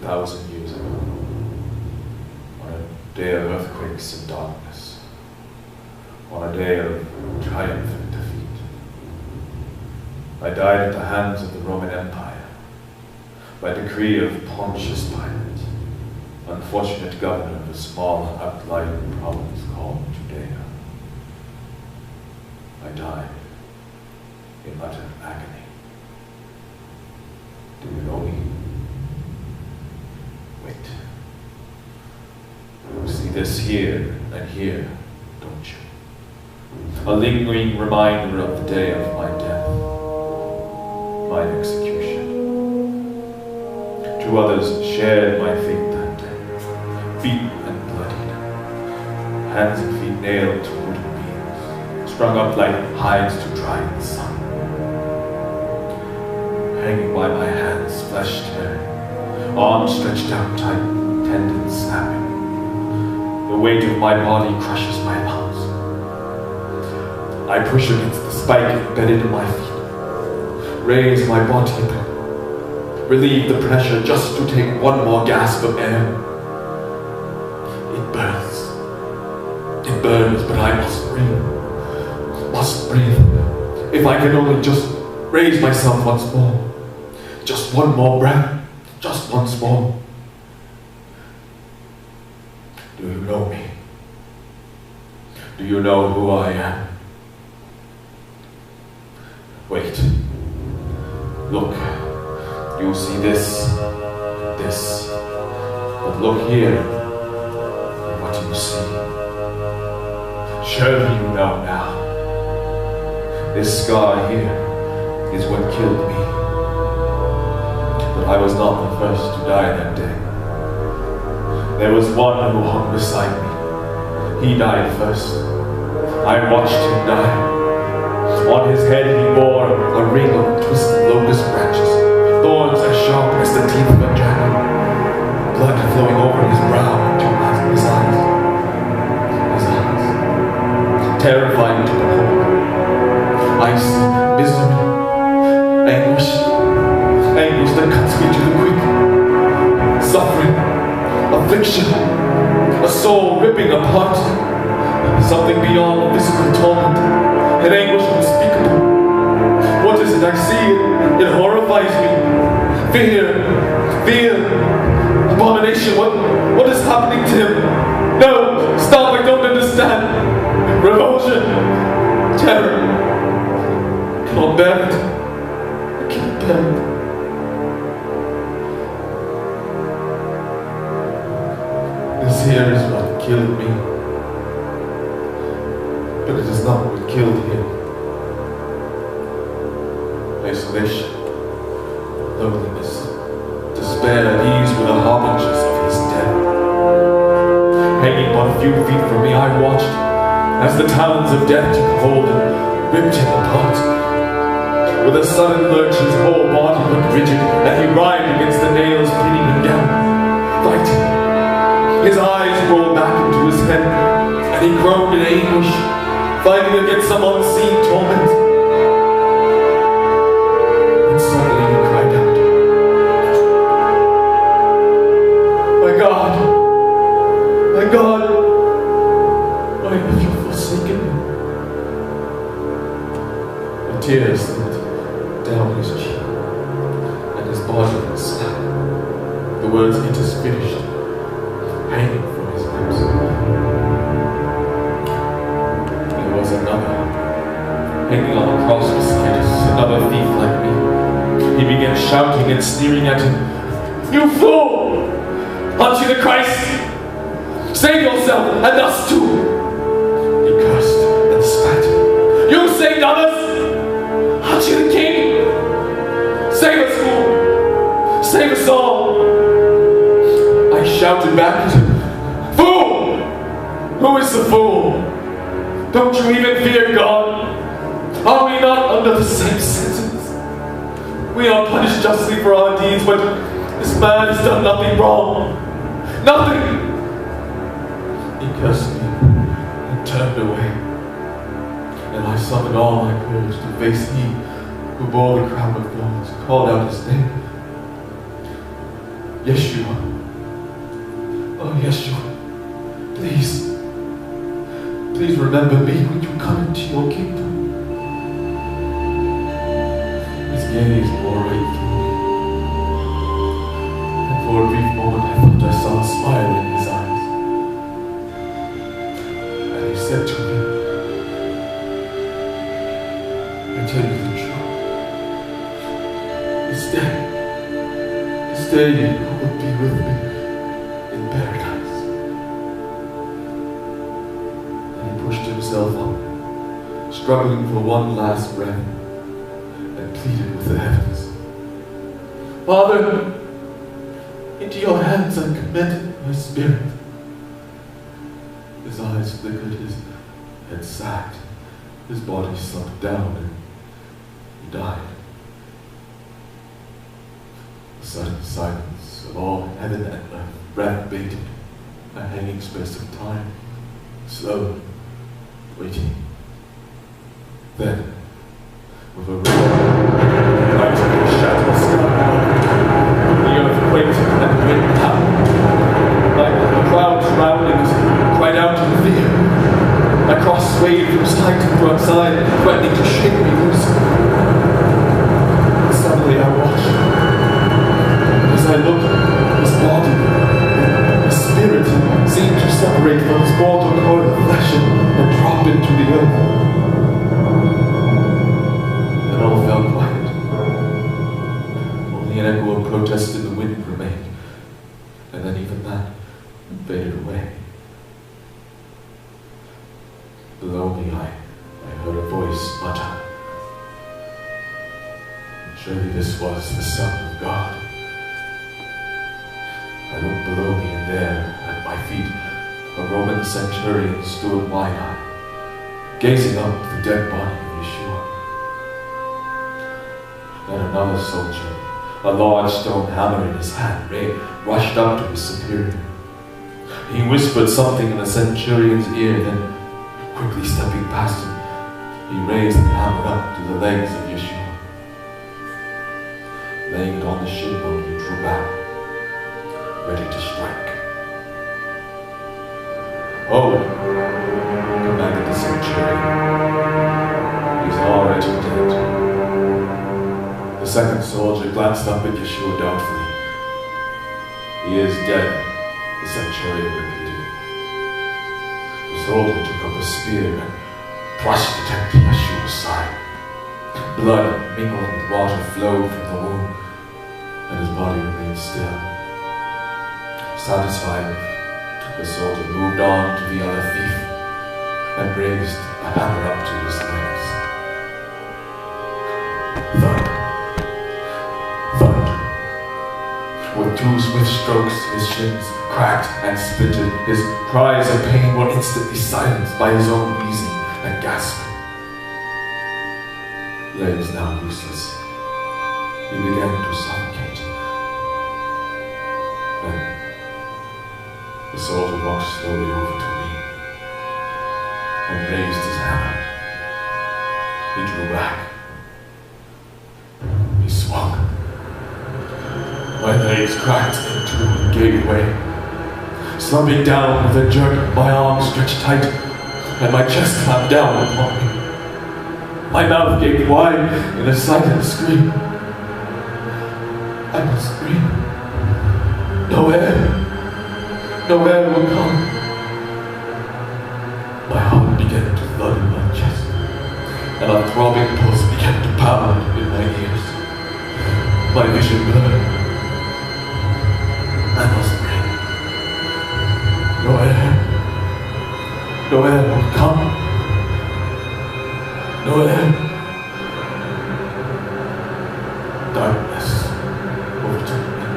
2,000 years ago, on a day of earthquakes and darkness, on a day of triumph and defeat. I died at the hands of the Roman Empire, by decree of Pontius Pilate, unfortunate governor of a small outlying province called Judea. I died in utter agony. Do you know me? Wait. You see this here and here, don't you? A lingering reminder of the day of my death, my execution. 2 others shared my fate that day, beaten and bloodied, hands and feet nailed to wooden beams, strung up like hides to dry in the sun. Hanging by my hands, flesh tearing, arms stretched out tight, tendons snapping. The weight of my body crushes my lungs. I push against the spike embedded in my feet, raise my body a bit, relieve the pressure just to take one more gasp of air. It burns. It burns, but I must breathe. Must breathe. If I can only just raise myself once more. Just one more breath. Just once more. Do you know me? Do you know who I am? Wait. Look. You see this. But look here. What do you see? Surely you know now. This scar here is what killed me. But I was not the first to die that day. There was one who hung beside me. He died first. I watched him die. On his head he bore a ring of twisted locust branches, thorns as sharp as the teeth of a dragon, blood flowing over his brow and to his eyes. His eyes, terrifying to behold. I see misery, anguish that cuts me to the quick, suffering, affliction, a soul ripping apart, something beyond physical torment, an anguish unspeakable. What is it I see? It horrifies me. Fear, abomination. What is happening to him? No, stop! I don't understand. Revulsion, terror. I cannot bear it. I can't bear it. This here is what killed me, but it is not what killed him. Isolation, loneliness, despair at ease were the harbingers of his death. Hanging but a few feet from me, I watched as the talons of death took hold and ripped him apart. With a sudden lurch, his whole body went rigid, and he writhed against the nails pinning him down, fighting. His eyes rolled back into his head, and he groaned in anguish, fighting against some unseen torment. And suddenly he cried out, "My God, why have you forsaken me?" The tears slipped down his cheek, and his body went slack. The words, "It is finished," hanging from his lips. There was another, hanging on a cross beside us, another thief like me. He began shouting and sneering at him. "You fool! Aren't you the Christ? Save yourself, and us too!" He cursed and spat. "You saved others! Aren't you the King? Save us, fool! Save us all!" I shouted back at him, "Fool! Who is the fool? Don't you even fear God? Are we not under the same sentence? We are punished justly for our deeds, but this man has done nothing wrong. Nothing!" He cursed me and turned away, and I summoned all my courage to face he who bore the crown of thorns, called out his name. Yeshua. Oh, Yeshua. Please remember me when you come into your kingdom. His gaze bore right through me, and for a brief moment I thought I saw a smile in his eyes. And he said to me, I tell you the truth. This day you will be with me in paradise. And he pushed himself up, struggling for one last breath, and pleaded with the heavens. Father, into your hands I commend my spirit. His eyes flickered, his head sagged, his body sunk down, and he died. The sudden silence of all heaven and earth, breath bated, a hanging space of time, slow, waiting. Then, with a roar, lightning shattered the sky, the earth quaked and the wind howled. Like the crowd surrounding us cried out in fear. My cross swayed from side to side, threatening to shake me loose. And suddenly I watched. As I looked, his body, his spirit, seemed to separate from his mortal coil of flesh and drop into the earth. Then all fell quiet. Only an echo of protest in the wind remained, and then even that faded away. Below me, I heard a voice mutter. Surely this was the Son of God. I looked below me, and there, at my feet, a Roman centurion stood wide-eyed, gazing up at the dead body of Yeshua. Then another soldier, a large stone hammer in his hand, rushed up to his superior. He whispered something in the centurion's ear, then, quickly stepping past him, he raised the hammer up to the legs of Yeshua. Laying it on the shin bone, he drew back, ready to strike. "Hold," commanded the centurion. "He's already dead." The second soldier glanced up at Yeshua doubtfully. "He is dead," the centurion repeated. The soldier took up a spear and thrust it into Yeshua's side. Blood mingled with water flowed from the wound, and his body remained still. Satisfied, the soldier moved on to the other thief and raised a hammer up to his legs. Thud, thud. With two swift strokes, his shins cracked and splintered. His cries of pain were instantly silenced by his own wheezing and gasping. Legs now useless, he began to suffocate. Then, the soldier walked slowly over to me and raised his hammer. He drew back. He swung. My legs cracked in two and gave way. Slumping down with a jerk, my arms stretched tight and my chest clamped down upon me. My mouth gaped wide in a silent scream. I must scream. No air will come. My heart began to thud in my chest, and a throbbing pulse began to pound in my ears. My vision blurred. I must breathe. No air will come. No air. Darkness overtook me.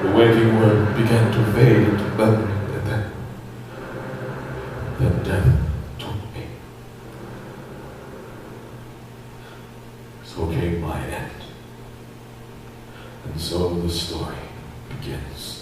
The waking world began to fade into memory, and then death took me. So came my end. And so the story begins.